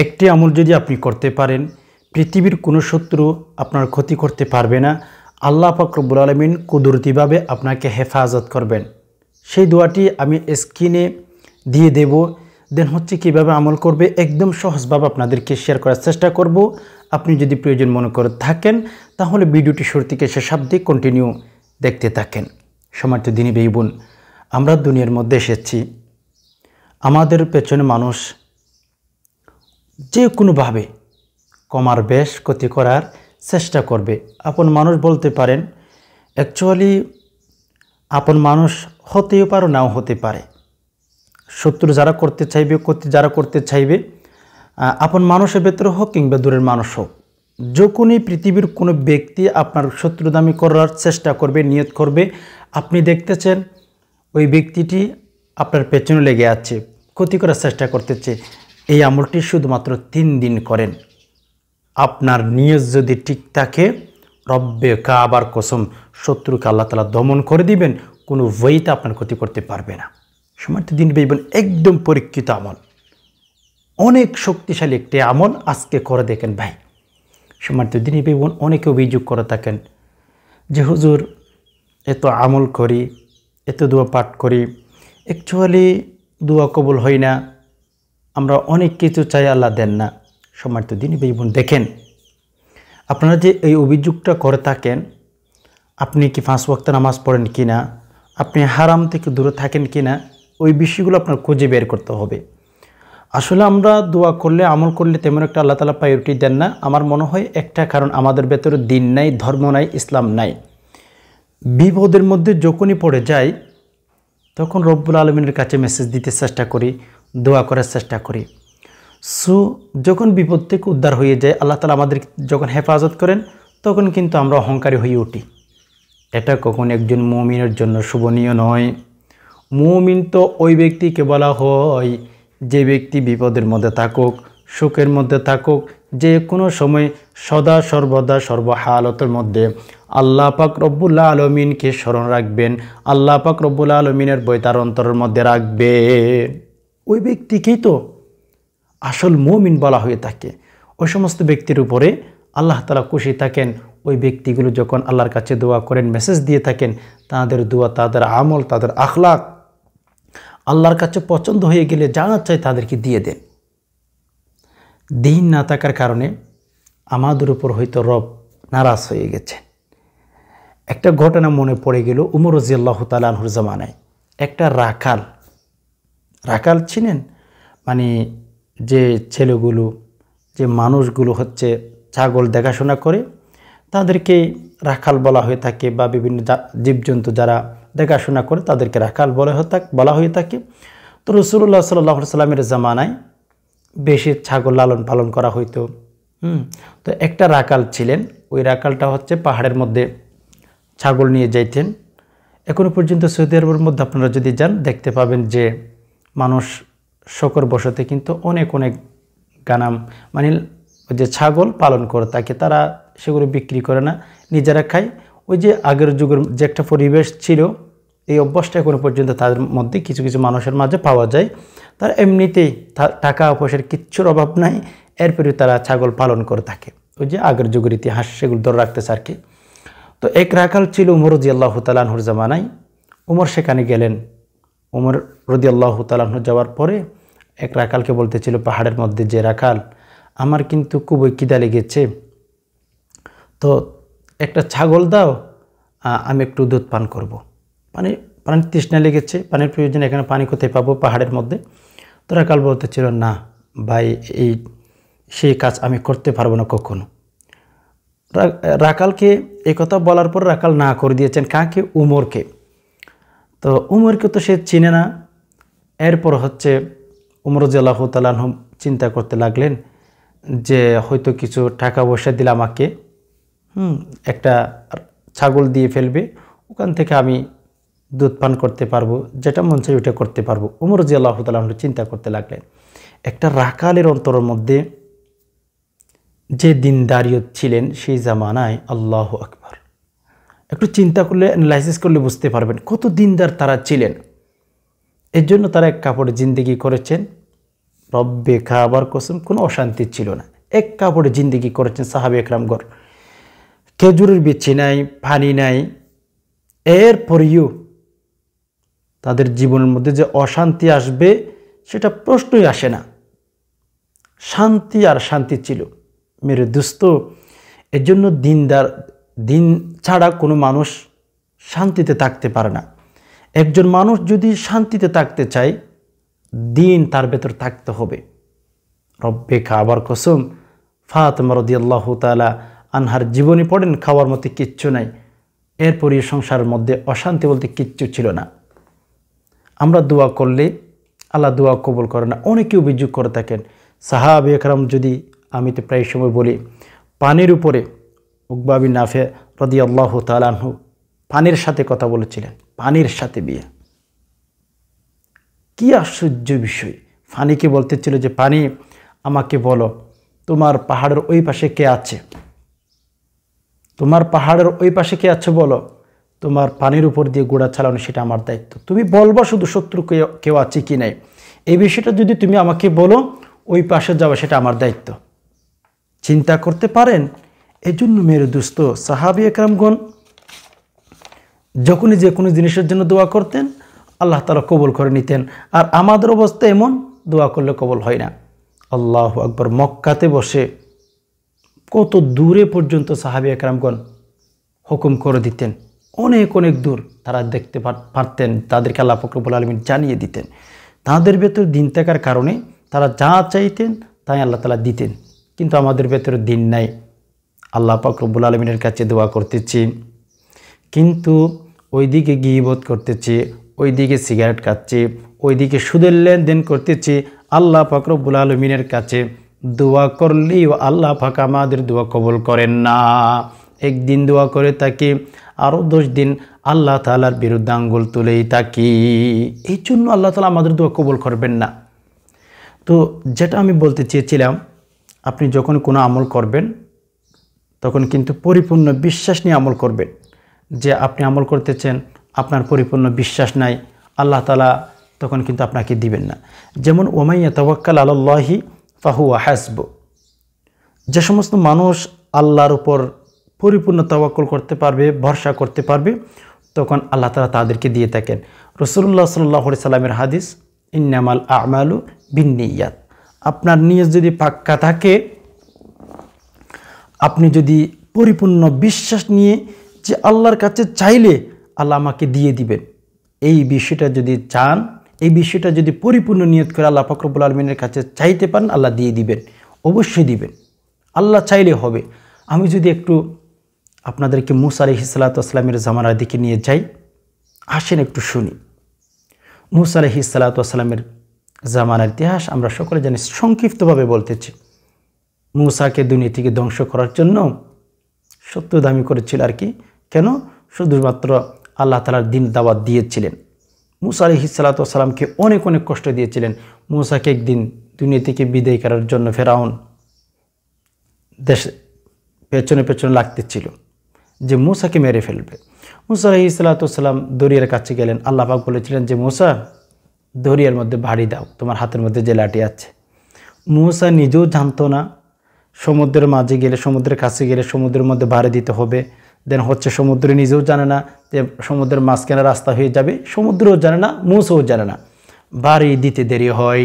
একটি আমল যদি আপনি করতে পারেন, পৃথিবীর কোনো শত্রু আপনার ক্ষতি করতে পারবে না। আল্লাহ পাক রব্বুল আলামিন কুদরতিভাবে আপনাকে হেফাজত করবেন। সেই দোয়াটি আমি স্ক্রিনে দিয়ে দেব। দেন হচ্ছে কীভাবে আমল করবে একদম সহজভাবে আপনাদেরকে শেয়ার করার চেষ্টা করব। আপনি যদি প্রয়োজন মনে করে থাকেন তাহলে ভিডিওটি শুরু থেকে শেষ অবধি কন্টিনিউ দেখতে থাকেন। সম্মানিত দিনী ভাই বোন, আমরা দুনিয়ার মধ্যে এসেছি, আমাদের পেছনে মানুষ যে কোনোভাবে কমার বেশ ক্ষতি করার চেষ্টা করবে। আপন মানুষ বলতে পারেন, অ্যাকচুয়ালি আপন মানুষ হতেও পারে নাও হতে পারে। শত্রু যারা করতে চাইবে, ক্ষতি যারা করতে চাইবে, আপন মানুষের ভেতরে হোক কিংবা দূরের মানুষ হোক, যখনই পৃথিবীর কোনো ব্যক্তি আপনার শত্রুদামি করার চেষ্টা করবে, নিয়ত করবে, আপনি দেখতেছেন ওই ব্যক্তিটি আপনার পেছনে লেগে আছে, ক্ষতি করার চেষ্টা করতেছে, এই আমলটি শুধুমাত্র 3 দিন করেন। আপনার নিয়ত যদি ঠিক থাকে, রব্বে কাবার কসম, শত্রুকে আল্লাহ তাআলা দমন করে দিবেন, কোনো ওয়েতে আপনার ক্ষতি করতে পারবে না। সম্মানিত দিন ভাইবোন, একদম পরীক্ষিত আমল, অনেক শক্তিশালী একটি আমল, আজকে করে দেখেন ভাই। সম্মানিত দিন ভাইবোন, অনেকে অভিযোগ করে থাকেন যে হুজুর এত আমল করি, এত দোয়া পাঠ করি, অ্যাকচুয়ালি দোয়া কবুল হয় না, আমরা অনেক কিছু চাই আল্লাহ দেন না। সম্মানিত দিনী ভাই বোন, দেখেন আপনারা যে এই অভিযোগটা করে থাকেন, আপনি কি 5 ওয়াক্ত নামাজ পড়েন কি না, আপনি হারাম থেকে দূরে থাকেন কি না, ওই বিষয়গুলো আপনার খুঁজে বের করতে হবে। আসলে আমরা দোয়া করলে, আমল করলে তেমন একটা আল্লাহ তাআলা প্রায়োরিটি দেন না। আমার মনে হয় একটা কারণ, আমাদের ভেতরে দিন নাই, ধর্ম নাই, ইসলাম নাই। বিপদের মধ্যে যখনই পড়ে যাই তখন রব্বুল আলমিনের কাছে মেসেজ দিতে চেষ্টা করি, দোয়া করার চেষ্টা করি। যখন বিপদ থেকে উদ্ধার হয়ে যায়, আল্লাহ তাআলা আমাদের যখন হেফাজত করেন, তখন কিন্তু আমরা অহংকারী হয়ে উঠি। এটা কখন একজন মুমিনের জন্য শোভনীয় নয়। মুমিন তো ওই ব্যক্তিকে বলা হয় যে ব্যক্তি বিপদের মধ্যে থাকুক, সুখের মধ্যে থাকুক, যে কোনো সময় সদা সর্বদা সর্বহালতের মধ্যে আল্লাহ পাক রব্বুল আলমিনকে স্মরণ রাখবেন, আল্লাহ পাক রব্বুল আলমিনের বই তার অন্তরের মধ্যে রাখবেন। ওই ব্যক্তিকেই তো আসল মুমিন বলা হয়ে থাকে। ওই সমস্ত ব্যক্তির উপরে আল্লাহ তাআলা খুশি থাকেন। ওই ব্যক্তিগুলো যখন আল্লাহর কাছে দোয়া করেন, মেসেজ দিয়ে থাকেন, তাদের দোয়া, তাদের আমল, তাদের আখলাক আল্লাহর কাছে পছন্দ হয়ে গেলে জানা চাই তাদেরকে দিয়ে দেন। দিন না থাকার কারণে আমাদের উপর হয়তো রব নারাজ হয়ে গেছে। একটা ঘটনা মনে পড়ে গেল, উমর রাদিয়াল্লাহু তাআলা আনহুর জামানায় একটা রাখাল ছিলেন, মানে যে ছেলেগুলো, যে মানুষগুলো হচ্ছে ছাগল দেখাশোনা করে, তাদেরকে রাখাল বলা হয়ে থাকে, বা বিভিন্ন জীবজন্তু যারা দেখাশোনা করে তাদেরকে রাখাল বলা হয়ে থাকে। তো রাসূলুল্লাহ সাল্লাল্লাহু আলাইহি ওয়াসাল্লামের জামানায় বেশি ছাগল লালন পালন করা হইতো। তো একটা রাখাল ছিলেন, ওই রাখালটা হচ্ছে পাহাড়ের মধ্যে ছাগল নিয়ে যাইতেন। এখনো পর্যন্ত সৌদি আরবের মধ্যে আপনারা যদি যান, দেখতে পাবেন যে মানুষ শকর বসতে কিন্তু অনেক গানাম, মানে যে ছাগল পালন করে থাকে, তারা সেগুলো বিক্রি করে না, নিজেরা খায়। ওই যে আগের যুগের যে একটা পরিবেশ ছিল, এই অভ্যাসটা এখনো পর্যন্ত তাদের মধ্যে কিছু কিছু মানুষের মাঝে পাওয়া যায়। তারা এমনিতেই টাকা পয়সার কিচ্ছুর অভাব নাই, এরপরে তারা ছাগল পালন করে থাকে। ওই যে আগের যুগের ইতিহাস সেগুলো ধরে রাখতেছে আর কি। তো এক রাখাল ছিল উমর রাদিয়াল্লাহু তাআলা আনহুর জামানায়। উমর সেখানে গেলেন। উমর রাদিয়াল্লাহু তাআলা আনহু যাওয়ার পরে এক রাখালকে বলতেছিল, পাহাড়ের মধ্যে যে রাখাল, আমার কিন্তু খুবই খিদা লেগেছে, তো একটা ছাগল দাও, আমি একটু দুধ পান করব। পানির তৃষ্ণা লেগেছে, পানির প্রয়োজন, এখানে পানি কোথায় পাবো পাহাড়ের মধ্যে? তো রাখাল বলতেছিল, না ভাই, সেই কাজ আমি করতে পারবো না কখনো। রাখালকে এই কথা বলার পর রাখাল না করে দিয়েছেন। কাকে? উমরকে। তো উমরকে তো সে চিনে না। এরপর হচ্ছে উমর রাদিয়াল্লাহু তাআলা আনহু চিন্তা করতে লাগলেন যে হয়তো কিছু টাকা পয়সা দিলে আমাকে একটা ছাগল দিয়ে ফেলবে, ওখান থেকে আমি দুধ পান করতে পারবো, যেটা মন চাই ওটা করতে পারবো। উমর রাদিয়াল্লাহু তাআলা আনহু চিন্তা করতে লাগলেন। একটা রাখালের অন্তরের মধ্যে যে দিনদারিয়ত ছিলেন সেই জামানায়, আল্লাহু আকবার, একটু চিন্তা করলে, অ্যানালাইসিস করলে বুঝতে পারবেন কত দিনদার তারা ছিলেন। এর জন্য তারা এক কাপড়ে জিন্দেগি করেছেন, রব্বে কাবার কসম কোনো অশান্তি ছিল না। এক কাপড়ে জিন্দেগি করেছেন সাহাবে একরামগণ। খেজুরের বিচি নাই, পানি নাই, এরপরেও তাদের জীবনের মধ্যে যে অশান্তি আসবে সেটা প্রশ্নই আসে না। শান্তি আর শান্তি ছিল মেরে দোস্ত। এর জন্য দিন ছাড়া কোনো মানুষ শান্তিতে থাকতে পারে না। একজন মানুষ যদি শান্তিতে থাকতে চায়, দিন তার ভেতর থাকতে হবে। রব্বে কাবার কসম, ফাতেমা রাদিয়াল্লাহু তাআলা আনহার জীবনী পড়েন, খাওয়ার মতো কিচ্ছু নাই। এরপরই সংসারের মধ্যে অশান্তি বলতে কিচ্ছু ছিল না। আমরা দোয়া করলে আল্লাহ দোয়া কবুল করে না। অনেকে অভিযোগ করে থাকেন সাহাবে একরাম, যদি আমি তো প্রায় সময় বলি, পানির উপরে উকবা বিন নাফে রাদিয়াল্লাহু তাআলা আনহু পানির সাথে কথা বলেছিলেন, পানির সাথে বিয়ে। কি আশ্চর্য বিষয়! পানিকে বলতেছিল যে পানি আমাকে বলো তোমার পাহাড়ের ওই পাশে কে আছে, তোমার পাহাড়ের ওই পাশে কে আছে বলো, তোমার পানির উপর দিয়ে গোড়া চালানো সেটা আমার দায়িত্ব। তুমি বলবা শুধু শত্রু কেউ আছে কি নাই, এই বিষয়টা যদি তুমি আমাকে বলো, ওই পাশে যাওয়া সেটা আমার দায়িত্ব। চিন্তা করতে পারেন? এজন্য মেরে দোস্ত, সাহাবী একরামগণ যখনই যে কোনো জিনিসের জন্য দোয়া করতেন, আল্লাহ তাআলা কবুল করে নিতেন। আর আমাদের অবস্থা এমন, দোয়া করলে কবুল হয় না। আল্লাহু আকবার। মক্কাতে বসে কত দূরে পর্যন্ত সাহাবী একরামগণ হুকুম করে দিতেন, অনেক অনেক দূর তারা দেখতে পারতেন, তাদেরকে আল্লাহ পাক রব্বুল আলামিন জানিয়ে দিতেন। তাদের ভেতর দিন থাকার কারণে তারা যা চাইতেন তাই আল্লাহ তাআলা দিতেন। কিন্তু আমাদের ভেতরে দিন নাই। আল্লাহ পাক রব্বুল আলামিনের কাছে দোয়া করতেছি, কিন্তু ওইদিকে গীবত করতেছি, ওইদিকে সিগারেট খাচ্ছি, ওইদিকে সুদের লেনদেন করতেছি। আল্লাহ পাক রব্বুল আলামিনের কাছে দোয়া করলেও আল্লাহ পাক আমাদের দোয়া কবুল করেন না। একদিন দোয়া করে থাকি, আরও 10 দিন আল্লাহ তাআলার বিরুদ্ধে আঙ্গুল তুলেই থাকি। এই জন্য আল্লাহ তাআলা আমাদের দোয়া কবুল করবেন না। তো যেটা আমি বলতে চেয়েছিলাম, আপনি যখন কোনো আমল করবেন তখন কিন্তু পরিপূর্ণ বিশ্বাস নিয়ে আমল করবেন। যে আপনি আমল করতেছেন, আপনার পরিপূর্ণ বিশ্বাস নাই, আল্লাহ তাআলা তখন কিন্তু আপনাকে দিবেন না। যেমন ওমাই ইয়াতাওয়াক্কাল আলাল্লাহি ফাহুয়া হাসবু। যে সমস্ত মানুষ আল্লাহর উপর পরিপূর্ণ তাওয়াক্কুল করতে পারবে, ভরসা করতে পারবে, তখন আল্লাহ তাআলা তাদেরকে দিয়ে থাকেন। রাসূলুল্লাহ সাল্লাল্লাহু আলাইহি সাল্লামের হাদিস, ইন্নামাল আমালু বিন্নিয়াত। আপনার নিয়ত যদি পাক্কা থাকে, আপনি যদি পরিপূর্ণ বিশ্বাস নিয়ে যে আল্লাহর কাছে চাইলে আল্লাহ আমাকে দিয়ে দিবেন, এই বিষয়টা যদি চান, এই বিষয়টা যদি পরিপূর্ণ নিয়ত করে আল্লাহ পাক রব্বুল আলামিনের কাছে চাইতে পারেন, আল্লাহ দিয়ে দিবেন, অবশ্যই দিবেন। আল্লাহ চাইলে হবে। আমি যদি একটু আপনাদেরকে মূসা আলাইহিস সালাতু ওয়াস সালামের জামানার দিকে নিয়ে যাই, আসেন একটু শুনি। মূসা আলাইহিস সালাতু ওয়াস সালামের জামানার ইতিহাস আমরা সকলে জানি, সংক্ষিপ্তভাবে বলতেছি। মূসাকে দুনিয়া থেকে ধ্বংস করার জন্য সত্য দামি করেছিল আর কি। কেন? শুধুমাত্র আল্লাহ তাআলার দিন দাওয়াত দিয়েছিলেন। মূসা আলাইহিস সালাতু ওয়াস সালামকে অনেক অনেক কষ্ট দিয়েছিলেন। মূসাকে একদিন দুনিয়া থেকে বিদায় করার জন্য ফেরাউন দেশে পেছনে পেছনে লাগতেছিল যে মূসাকে মেরে ফেলবে। মূসা আলাইহিস সালাতু ওয়াস সালাম দরিয়ার কাছে গেলেন। আল্লাহ পাক বলেছিলেন যে মূসা, দরিয়ার মধ্যে ভাড়ি দাও, তোমার হাতের মধ্যে যে লাঠি আছে। মূসা নিজেও জানতো না সমুদ্রের মাঝে গেলে, সমুদ্রের কাছে গেলে সমুদ্রের মধ্যে ভাড়ি দিতে হবে। দেন হচ্ছে সমুদ্র নিজেও জানে না যে সমুদ্রের মাঝখানে রাস্তা হয়ে যাবে, সমুদ্রও জানে না, মূসাও জানে না। ভাড়ি দিতে দেরি হয়।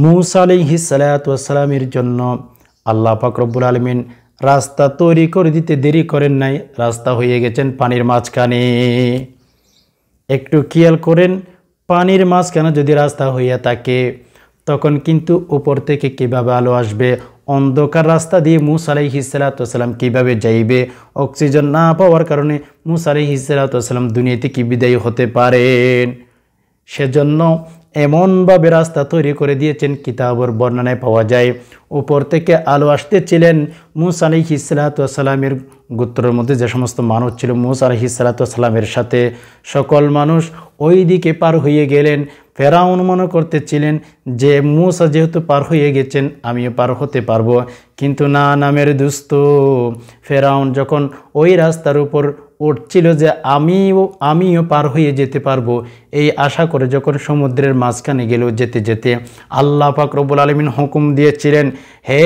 মূসা আলাইহিস সালাতু ওয়াস সালামের জন্য আল্লাহ পাক রব্বুল আলামিন রাস্তা তৈরি করে দিতে দেরি করেন নাই, রাস্তা হয়ে গেছেন পানির মাঝখানে। একটু খেয়াল করেন, পানির মাঝখানে যদি রাস্তা হইয়া থাকে, তখন কিন্তু উপর থেকে কিভাবে আলো আসবে? অন্ধকার রাস্তা দিয়ে মূসা আলাইহিস সালাতু ওয়াস সালাম কিভাবে যাইবে? অক্সিজেন না পাওয়ার কারণে মূসা আলাইহিস সালাতু ওয়াস সালাম দুনিয়া থেকে বিদায় হতে পারেন। সেজন্য এমনভাবে রাস্তা তৈরি করে দিয়েছেন, কিতাবের বর্ণনায় পাওয়া যায় উপর থেকে আলো আসতেছিলেন। মূসা আলাইহিস সালাতু ওয়াস সালামের গোত্রের মধ্যে যে সমস্ত মানুষ ছিল মূসা আলাইহিস সালাতু ওয়াস সালামের সাথে, সকল মানুষ ওই দিকে পার হয়ে গেলেন। ফেরাউন মনে করতেছিলেন যে মূসা যেহেতু পার হয়ে গেছেন, আমিও পার হতে পারবো। কিন্তু না, নামের দুস্থ। ফেরাউন যখন ওই রাস্তার উপর উঠছিল যে আমিও পার হয়ে যেতে পারবো, এই আশা করে যখন সমুদ্রের মাঝখানে গেল, যেতে যেতে আল্লাহ পাক রব্বুল আলামিন হুকুম দিয়েছিলেন, হে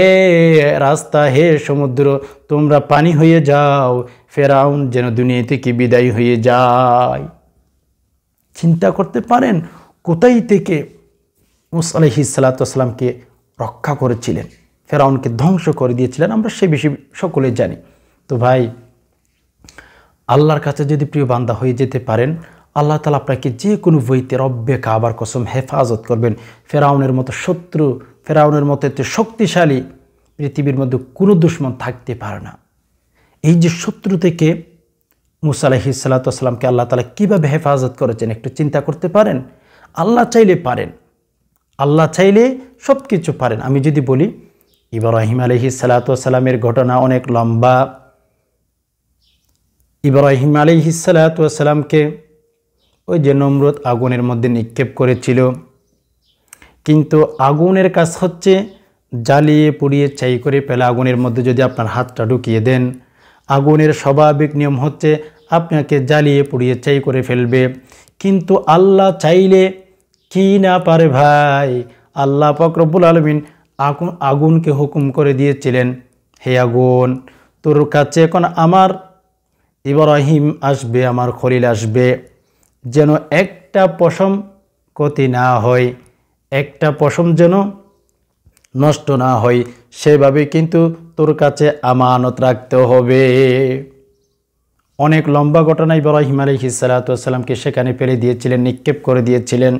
রাস্তা, হে সমুদ্র, তোমরা পানি হয়ে যাও, ফেরাউন যেন দুনিয়া থেকে বিদায় হয়ে যায়। চিন্তা করতে পারেন কোথায় থেকে মূসা আলাইহিস সালাতু ওয়াস সালামকে রক্ষা করেছিলেন, ফেরাউনকে ধ্বংস করে দিয়েছিলেন, আমরা সে বিষয়ে সকলে জানি। তো ভাই, আল্লাহর কাছে যদি প্রিয় বান্দা হয়ে যেতে পারেন, আল্লাহ তাআলা আপনাকে যে কোনো বইতে রব্বে কাবার কসম হেফাজত করবেন। ফেরাউনের মতো শত্রু, ফেরাউনের মতো এত শক্তিশালী পৃথিবীর মধ্যে কোনো দুশমন থাকতে পারে না। এই যে শত্রু থেকে মূসা আলাইহিস সালাতু ওয়াস সালামকে আল্লাহ তাআলা কীভাবে হেফাজত করেছেন একটু চিন্তা করতে পারেন। আল্লাহ চাইলে পারেন, আল্লাহ চাইলে সব কিছু পারেন। আমি যদি বলি, ইব্রাহিম আলাইহিস সালাতু ওয়াস সালামের ঘটনা অনেক লম্বা। ইব্রাহিম আলাইহিস সালাতু ওয়াস সালামকে ওই যে নমরুদ আগুনের মধ্যে নিক্ষেপ করেছিল, কিন্তু আগুনের কাজ হচ্ছে জ্বালিয়ে পুড়িয়ে ছাই করে ফেলা। আগুনের মধ্যে যদি আপনার হাতটা ঢুকিয়ে দেন, আগুনের স্বাভাবিক নিয়ম হচ্ছে আপনাকে জ্বালিয়ে পুড়িয়ে ছাই করে ফেলবে। কিন্তু আল্লাহ চাইলে কি না পারে ভাই। আল্লাহ পাক রব্বুল আলামিন আগুনকে হুকুম করে দিয়েছিলেন, হে আগুন, তোর কাছে এখন আমার ইব্রাহিম আসবে, আমার খলিল আসবে, যেন একটা পশম ক্ষতি না হয়, একটা পশম যেন নষ্ট না হয়, সেভাবে কিন্তু তোর কাছে আমানত রাখতে হবে। অনেক লম্বা ঘটনা। ইব্রাহিম আলাইহিস সালাতু ওয়াস সালামকে সেখানে ফেলে দিয়েছিলেন, নিক্ষেপ করে দিয়েছিলেন।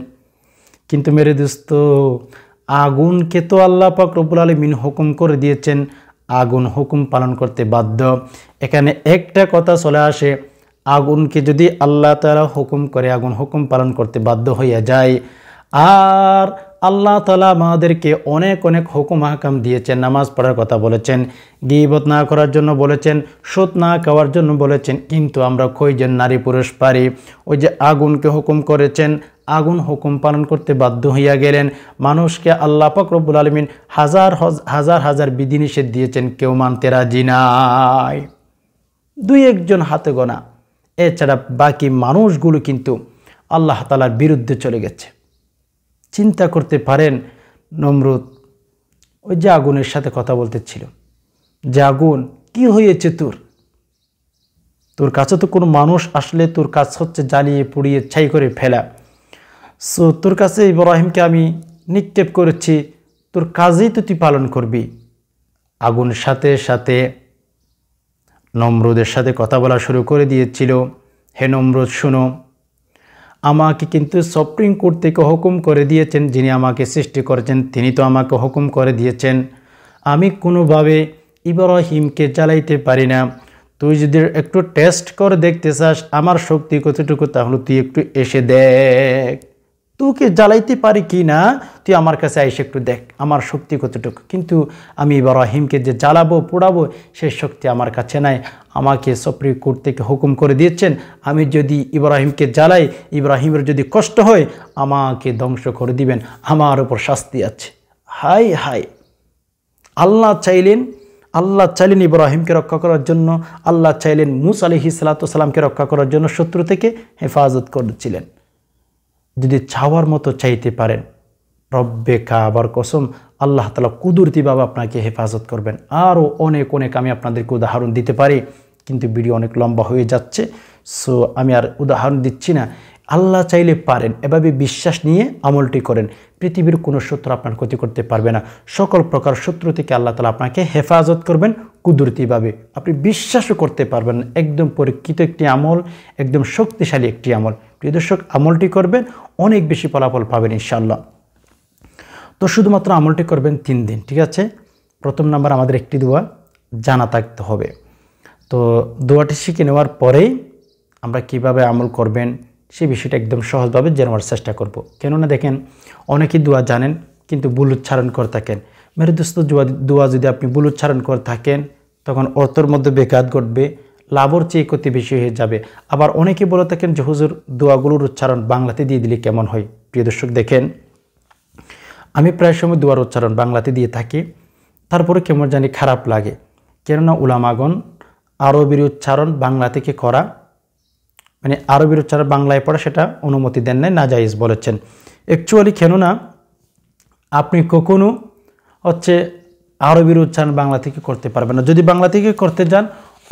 কিন্তু মেরে দোস্ত, আগুনকে তো আল্লাহ পাক রব্বুল আলামিন হুকুম করে দিয়েছেন, আগুন হুকুম পালন করতে বাধ্য। এখানে একটা কথা চলে আসে, আগুনকে যদি আল্লাহ তাআলা হুকুম করে, আগুন হুকুম পালন করতে বাধ্য হইয়া যায়। আর আল্লাহ তাআলা আমাদেরকে অনেক অনেক হুকুম হাকাম দিয়েছেন। নামাজ পড়ার কথা বলেছেন, গীবত না করার জন্য বলেছেন, সুদ না খাওয়ার জন্য বলেছেন, কিন্তু আমরা কয়জন নারী পুরুষ পারি? ওই যে আগুনকে হুকুম করেছেন, আগুন হুকুম পালন করতে বাধ্য হইয়া গেলেন। মানুষকে আল্লাহ পাক রব্বুল আলামিন হাজার হাজার বিধিনিষেধ দিয়েছেন, কেউ মানতে রাজি নাই, দুই একজন হাতে গোনা। এছাড়া বাকি মানুষগুলো কিন্তু আল্লাহ তাআলার বিরুদ্ধে চলে গেছে। চিন্তা করতে পারেন, নমরুদ ওই যে আগুনের সাথে কথা বলতেছিল, যে আগুন কি হয়েছে তোর কাছে তো কোনো মানুষ আসলে তোর কাজ হচ্ছে জ্বালিয়ে পুড়িয়ে ছাই করে ফেলা। সো তোর কাছে ইব্রাহিমকে আমি নিক্ষেপ করেছি, তোর কাজেই তো তুই পালন করবি। আগুনের সাথে সাথে নমরুদের সাথে কথা বলা শুরু করে দিয়েছিল, হে নমরুদ শোনো, আমাকে কিন্তু সুপ্রিম কোর্ট থেকে হুকুম করে দিয়েছেন, যিনি আমাকে সৃষ্টি করেছেন তিনি তো আমাকে হুকুম করে দিয়েছেন, আমি কোনোভাবে ইব্রাহিমকে জ্বালাইতে পারি না। তুই যদি একটু টেস্ট করে দেখতে চাস আমার শক্তি কতটুকু, তাহলে তুই একটু এসে দেখ, তোকে জ্বালাইতে পারি কি না, তুই আমার কাছে এসে একটু দেখ আমার শক্তি কতটুকু। কিন্তু আমি ইব্রাহিমকে যে জ্বালাবো পোড়াবো সেই শক্তি আমার কাছে নাই। আমাকে সুপ্রিম কোর্ট থেকে হুকুম করে দিয়েছেন, আমি যদি ইব্রাহিমকে জ্বালাই, ইব্রাহিমের যদি কষ্ট হয়, আমাকে ধ্বংস করে দিবেন, আমার উপর শাস্তি আছে। হাই হাই, আল্লাহ চাইলেন ইব্রাহিমকে রক্ষা করার জন্য, আল্লাহ চাইলেন মূসা আলাইহিস সালাতু ওয়াস সালামকে রক্ষা করার জন্য, শত্রু থেকে হেফাজত করেছিলেন। যদি চাওয়ার মতো চাইতে পারেন, রব্বে কাবার কসম আল্লাহ তাআলা কুদরতিভাবে আপনাকে হেফাজত করবেন। আরও অনেক অনেক আমি আপনাদেরকে উদাহরণ দিতে পারি, কিন্তু ভিডিও অনেক লম্বা হয়ে যাচ্ছে, সো আমি আর উদাহরণ দিচ্ছি না। আল্লাহ চাইলে পারেন, এভাবে বিশ্বাস নিয়ে আমলটি করেন, পৃথিবীর কোনো শত্রু আপনার ক্ষতি করতে পারবে না। সকল প্রকার শত্রু থেকে আল্লাহ তাআলা আপনাকে হেফাজত করবেন কুদরতিভাবে, আপনি বিশ্বাসও করতে পারবেন। একদম পরীক্ষিত একটি আমল, একদম শক্তিশালী একটি আমল। প্রিয় দর্শক, আমলটি করবেন, অনেক বেশি ফলাফল পাবেন ইনশাআল্লাহ। তো শুধুমাত্র আমলটি করবেন 3 দিন, ঠিক আছে? প্রথম নাম্বার, আমাদের একটি দোয়া জানা থাকতে হবে। তো দোয়াটি শিখে নেওয়ার পরেই আমরা কিভাবে আমল করবেন সেই বিষয়টা একদম সহজভাবে জানার চেষ্টা করব। কেননা দেখেন, অনেকেই দোয়া জানেন কিন্তু ভুল উচ্চারণ করে থাকেন। মেরে দোস্ত, দোয়া যদি আপনি ভুল উচ্চারণ করে থাকেন, তখন অর্থের মধ্যে বেঘাত ঘটবে, লাভর চেয়ে ক্ষতি বেশি হয়ে যাবে। আবার অনেকে বলে থাকেন যে হুজুর, দোয়াগুলোর উচ্চারণ বাংলাতে দিয়ে দিলে কেমন হয়? প্রিয় দর্শক দেখেন, আমি প্রায় সময় দোয়ার উচ্চারণ বাংলাতে দিয়ে থাকি, তারপরে কেমন জানি খারাপ লাগে। কেননা উলামাগণ আরবির উচ্চারণ বাংলা থেকে করা মানে আরবির উচ্চারণ বাংলায় পড়া সেটা অনুমতি দেন নাই, নাজায়েজ বলেছেন। অ্যাকচুয়ালি কেননা আপনি কখনো হচ্ছে আরবির উচ্চারণ বাংলা থেকে করতে পারবেন না, যদি বাংলা থেকে করতে যান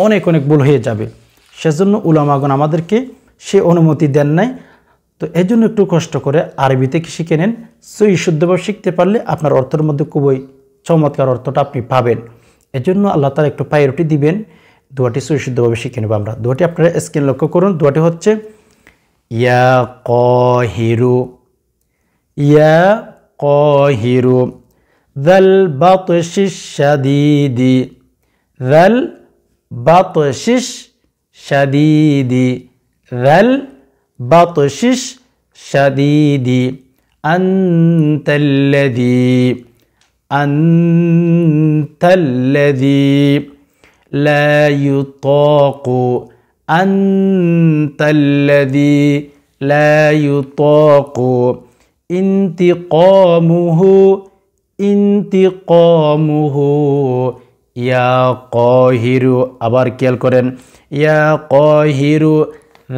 অনেক অনেক ভুল হয়ে যাবে। সেজন্য উলামাগণ আমাদেরকে সে অনুমতি দেন নাই। তো এই জন্য একটু কষ্ট করে আরবি থেকে শিখে নেন। সই শুদ্ধভাবে শিখতে পারলে আপনার অর্থের মধ্যে খুবই চমৎকার অর্থটা আপনি পাবেন। এজন্য আল্লাহ তাআলা একটু প্রায়োরিটি দিবেন, দোয়াটি সই শুদ্ধভাবে শিখে নেব আমরা। দোয়াটি আপনারা স্ক্রিন লক্ষ্য করুন। দোয়াটি হচ্ছে ইয়া কাহিরু, ইয়া কাহিরু যাল বাতশিশ শাদীদি, যাল বাতশিশ শাদীদি, যাল বাতশিশ শাদীদি, আনতাল্লাযী, আনতাল্লাযী লা ইউতাকু, আনতাল্লাযী লা ইউতাকু ইনতিকামুহু, ইনতিকামুহু ইয়া কাহিরু। আবার খেয়াল করেন, ইয়া কাহিরু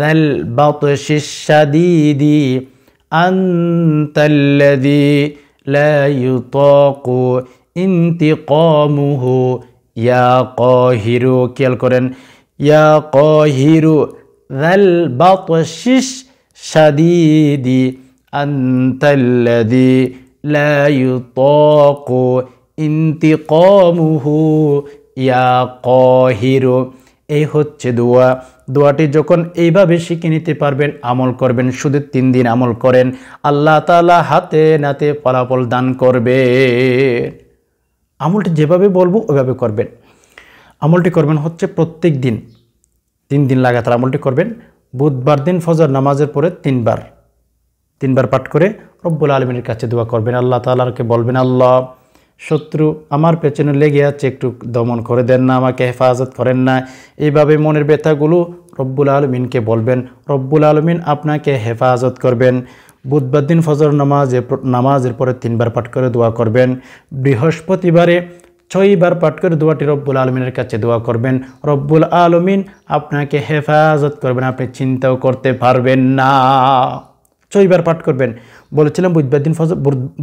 যাল বাতশিশ শাদীদি, আনতাল্লাযী লা ইউতাকু ইনতিকামুহু ইয়া কাহিরু। খেয়াল করেন, ইয়া কাহিরু যাল বাতশিশ শাদীদি, আনতাল্লাযী লা ইউতাকু ইনতিকামুহু ইয়া কাহিরু। এই হচ্ছে দোয়া। দোয়াটি যখন এইভাবে শিখে নিতে পারবেন, আমল করবেন, শুধু 3 দিন আমল করেন, আল্লাহ তাআলা হাতে নাতে ফলাফল দান করবে। আমলটি যেভাবে বলবো ওইভাবে করবেন। আমলটি করবেন হচ্ছে প্রত্যেক দিন 3 দিন লাগাতার আমলটি করবেন। বুধবার দিন ফজর নামাজের পরে 3 বার পাঠ করে রব্বুল আলামিনের কাছে দোয়া করবেন। আল্লাহ তাআলাকে বলবেন, আল্লাহ শত্রু আমার পেছনে লেগে আছে, একটু দমন করে দেন না, আমাকে হেফাজত করেন না। এইভাবে মনের ব্যথাগুলো রব্বুল আলামিনকে বলবেন, রব্বুল আলামিন আপনাকে হেফাজত করবেন। বুধবার দিন ফজর নামাজের পরে 3 বার পাঠ করে দোয়া করবেন। বৃহস্পতিবারে 6 বার পাঠ করে দোয়াটি রব্বুল আলামিনের কাছে দোয়া করবেন। রব্বুল আলামিন আপনাকে হেফাজত করবেন, আপনি চিন্তাও করতে পারবেন না। 6 বার পাঠ করবেন। বলেছিলাম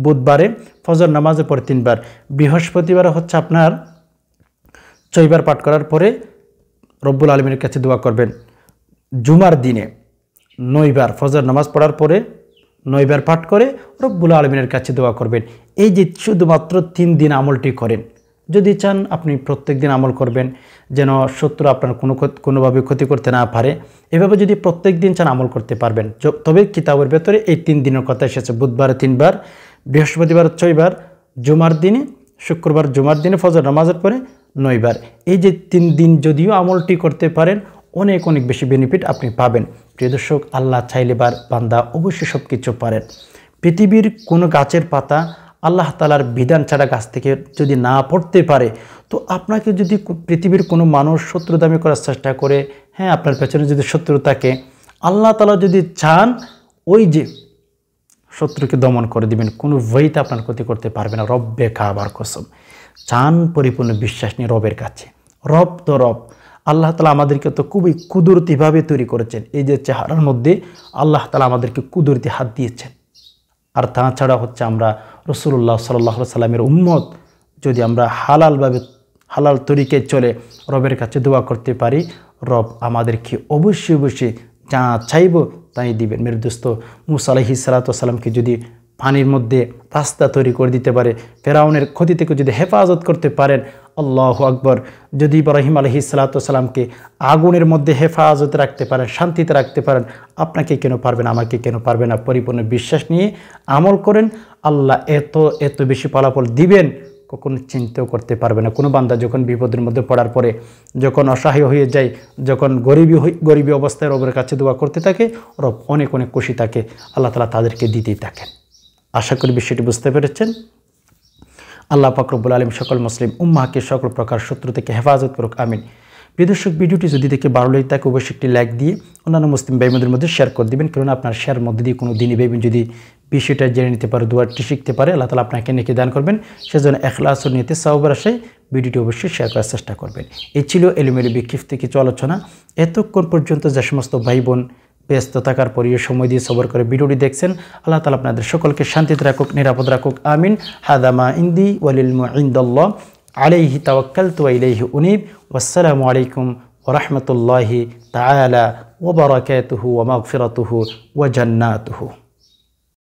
বুধবারে ফজর নামাজের পরে 3 বার, বৃহস্পতিবারে হচ্ছে আপনার 6 বার পাঠ করার পরে রব্বুল আলামিনের কাছে দোয়া করবেন। জুমার দিনে 9 বার ফজর নামাজ পড়ার পরে 9 বার পাঠ করে রব্বুল আলামিনের কাছে দোয়া করবেন। এই যে শুধুমাত্র 3 দিন আমলটি করেন, যদি চান আপনি প্রত্যেক দিন আমল করবেন যেন শত্রু আপনার কোনোভাবে ক্ষতি করতে না পারে। এভাবে যদি প্রত্যেক দিন চান আমল করতে পারবেন। তবে কিতাবের ভেতরে এই 3 দিনের কথা এসেছে, বুধবারে 3 বার, বৃহস্পতিবার 6 বার, শুক্রবার জুমার দিনে ফজর নামাজের পরে 9 বার। এই যে 3 দিন যদিও আমলটি করতে পারেন অনেক অনেক বেশি বেনিফিট আপনি পাবেন। প্রিয় দর্শক, আল্লাহ চাইলে বান্দা অবশ্যই সব কিছু পারেন। পৃথিবীর কোনো গাছের পাতা আল্লাহ তাআলার বিধান ছাড়া গাছ থেকে যদি না পড়তে পারে, তো আপনাকে যদি পৃথিবীর কোনো মানুষ শত্রুতামি করার চেষ্টা করে, হ্যাঁ আপনার পেছনে যদি শত্রু থাকে, আল্লাহ তাআলা যদি চান ওই যে শত্রুকে দমন করে দিবেন, কোনো ভয়তে আপনার ক্ষতি করতে পারবে না। রব্বে কাবার কসম, চান পরিপূর্ণ বিশ্বাস নিয়ে রবের কাছে। রব তো রব, আল্লাহ তাআলা আমাদেরকে তো খুবই কুদরতিভাবে তৈরি করেছেন। এই যে চেহারার মধ্যে আল্লাহ তাআলা আমাদেরকে কুদরতি হাত দিয়েছেন। আর তাছাড়া হচ্ছে আমরা রাসূলুল্লাহ সাল্লাল্লাহু আলাইহি সাল্লামের উম্মত, যদি আমরা হালাল তরিকায় চলে রবের কাছে দোয়া করতে পারি, রব আমাদেরকে অবশ্যই অবশ্যই যা চাইব তাই দিবেন। মেরে দোস্ত, মুসা আলাইহিস সালাতু ওয়াস সালামকে যদি পানির মধ্যে রাস্তা তৈরি করে দিতে পারে, ফেরাউনের ক্ষতি থেকে যদি হেফাজত করতে পারেন, আল্লাহু আকবার। যদি ইব্রাহিম আলাইহিস সালাতু ওয়াস সালামকে আগুনের মধ্যে হেফাজতে রাখতে পারেন, শান্তিতে রাখতে পারেন, আপনাকে কেন পারবেন, আমাকে কেন পারবে না? পরিপূর্ণ বিশ্বাস নিয়ে আমল করেন, আল্লাহ এত বেশি ফলাফল দিবেন কখনো চিন্তাও করতে পারবে না। কোনো বান্দা যখন বিপদের মধ্যে পড়ার পরে, যখন অসহায় হয়ে যায়, যখন গরিবী অবস্থায় রবের কাছে দোয়া করতে থাকে, রব অনেক অনেক খুশি থাকে, আল্লাহ তাআলা তাদেরকে দিতেই থাকেন। আশা করি বিষয়টি বুঝতে পেরেছেন। আল্লাহ পাক রব্বুল আলামিন সকল মুসলিম উম্মাহকে সকল প্রকার শত্রু থেকে হেফাজত করুক, আমিন। প্রিয় দর্শক, ভিডিওটি যদি দেখে ভালো লাগে থাকে অবশ্যই একটি লাইক দিয়ে অন্যান্য মুসলিম ভাইবোনদের মধ্যে শেয়ার করে দিবেন, কারণ আপনার শেয়ার মধ্যে দিয়ে কোনো দিনই ভাইবোন যদি বিষয়টা জেনে নিতে পারে, দোয়াটি শিখতে পারে, আল্লাহ তাআলা আপনাকে নেকি দান করবেন। সেজন্য ইখলাস ও নিয়তে সওয়াবের আশায় ভিডিওটি অবশ্যই শেয়ার করার চেষ্টা করবেন। এই ছিল এলোমেলো বিক্ষিপ্ত কিছু আলোচনা। এতক্ষণ পর্যন্ত যে সমস্ত ভাই বোন ব্যস্ত থাকার পরেও সময় দিয়ে সবর করে ভিডিওটি দেখছেন। আল্লাহ তাআলা আপনাদের সকলকে শান্তিতে রাখুক, নিরাপদ রাখুক, আমিন। হাদামা ইন্দি ওয়ালিল ইনদাল্লাহ আলাইহি তাওয়াক্কালতু ওয়া ইলাইহি উনীব। ওয়াসসালামু আলাইকুম ওয়া রাহমাতুল্লাহি তাআলা ওয়া বারাকাতুহু ওয়া মাগফিরাতুহু ওয়া জান্নাতুহু।